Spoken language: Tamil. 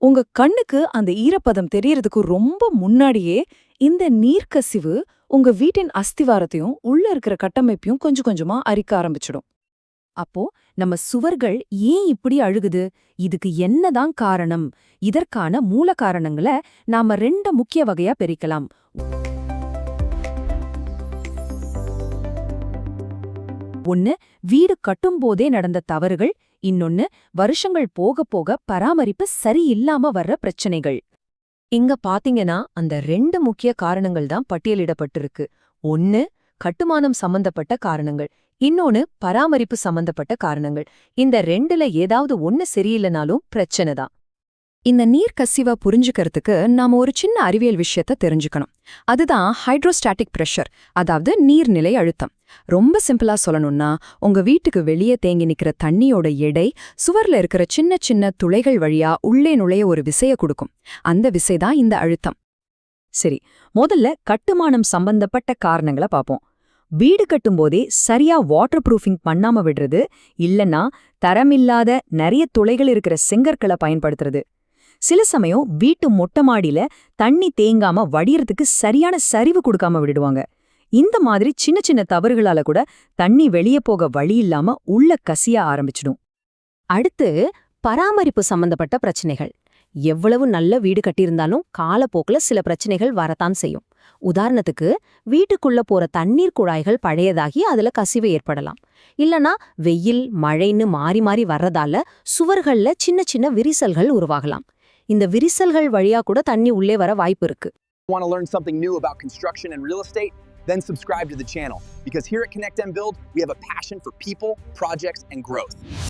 உங்க கண்ணுக்கு அந்த ஈரப்பதம் தெரியறதுக்கு ரொம்ப முன்னாடியே இந்த நீர்க்கசிவு உங்க வீட்டின் அஸ்திவாரத்தையும் உள்ள இருக்கிற கட்டமைப்பையும் கொஞ்சம் கொஞ்சமா அரிக்க ஆரம்பிச்சிடும். அப்போ நம்ம சுவர்கள் ஏன் இப்படி அழுகுது? இதுக்கு என்னதான் காரணம்? இதற்கான மூல காரணங்களை நாம ரெண்டு முக்கிய வகையா பிரிக்கலாம். ஒன்னு, வீடு கட்டும்போதே நடந்த தவறுகள். இன்னொன்னு, வருஷங்கள் போக போக பராமரிப்பு சரியில்லாம வர்ற பிரச்சனைகள். இங்க பாத்தீங்கன்னா அந்த ரெண்டு முக்கிய காரணங்கள் தான் பட்டியலிடப்பட்டிருக்கு. ஒன்னு, கட்டுமானம் சம்பந்தப்பட்ட காரணங்கள். இன்னொன்னு, பராமரிப்பு சம்பந்தப்பட்ட காரணங்கள். இந்த ரெண்டுல ஏதாவது ஒன்னு சரியில்லைனாலும் பிரச்சனை தான். இந்த நீர்க்கசிவை புரிஞ்சுக்கிறதுக்கு நாம ஒரு சின்ன அறிவியல் விஷயத்த தெரிஞ்சுக்கணும். அதுதான் ஹைட்ரோஸ்டாட்டிக் பிரஷர், அதாவது நீர்நிலை அழுத்தம். ரொம்ப சிம்பிளா சொல்லணும்னா, உங்க வீட்டுக்கு வெளியே தேங்கி நிக்கிற தண்ணியோட எடை சுவர்ல இருக்கிற சின்ன சின்ன துளைகள் வழியா உள்ளே நுழைய ஒரு விசைய கொடுக்கும். அந்த விசைதான் இந்த அழுத்தம். சரி, முதல்ல கட்டுமானம் சம்பந்தப்பட்ட காரணங்களை பார்ப்போம். வீடு கட்டும்போதே சரியா வாட்டர் ப்ரூஃபிங் பண்ணாம விடுறது, இல்லனா தரமில்லாத நிறைய துளைகள் இருக்கிற செங்கற்களை பயன்படுத்துறது. சில சமயம் வீட்டு மொட்டை மாடியில தண்ணி தேங்காம வடியறதுக்கு சரியான சரிவு கொடுக்காம விடுவாங்க. இந்த மாதிரி சின்ன சின்ன தவறுகளால கூட தண்ணி வெளியே போக வழி இல்லாம உள்ள கசிய ஆரம்பிச்சிடும். அடுத்து, பராமரிப்பு சம்பந்தப்பட்ட பிரச்சனைகள். எவ்வளவு நல்ல வீடு கட்டியிருந்தாலும் காலப்போக்குல சில பிரச்சனைகள் வரத்தான் செய்யும். உதாரணத்துக்கு, வீட்டுக்குள்ள போற தண்ணீர் குழாய்கள் பழையதாகி அதுல கசிவு ஏற்படலாம். இல்லனா வெயில் மழைன்னு மாறி மாறி வர்றதால சுவர்கள்ல சின்ன சின்ன விரிசல்கள் உருவாகலாம். இந்த விரிசல்கள் வழியா கூட தண்ணி உள்ளே வர வாய்ப்பு இருக்கு. Want to learn something new about construction and real estate? Then subscribe to the channel, because here at Connect and Build, we have a passion for people, projects, and growth.